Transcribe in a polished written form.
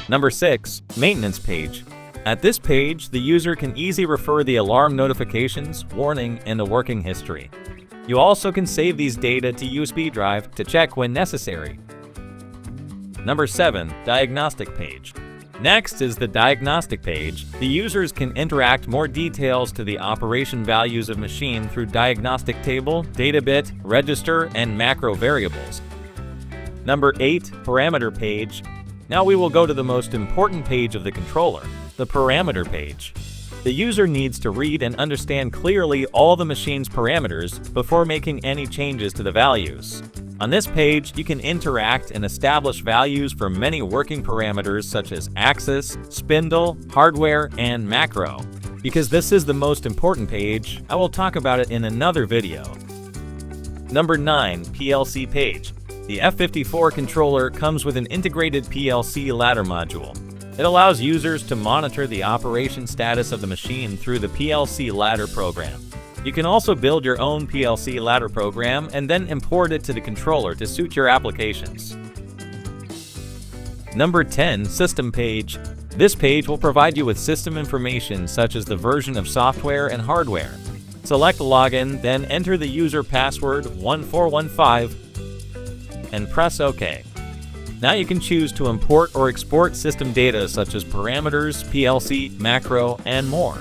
Number 6. Maintenance page. At this page, the user can easily refer the alarm notifications, warning, and the working history. You also can save these data to USB drive to check when necessary. Number 7. Diagnostic page. Next is the diagnostic page. The users can interact more details to the operation values of machine through diagnostic table, data bit, register, and macro variables. Number 8. Parameter page. Now we will go to the most important page of the controller, the parameter page. The user needs to read and understand clearly all the machine's parameters before making any changes to the values. On this page, you can interact and establish values for many working parameters such as axis, spindle, hardware, and macro. Because this is the most important page, I will talk about it in another video. Number 9. PLC page. The F54 controller comes with an integrated PLC ladder module. It allows users to monitor the operation status of the machine through the PLC ladder program. You can also build your own PLC ladder program and then import it to the controller to suit your applications. Number 10. System page. This page will provide you with system information such as the version of software and hardware. Select Login, then enter the user password 1415 and press OK. Now you can choose to import or export system data such as parameters, PLC, macro, and more.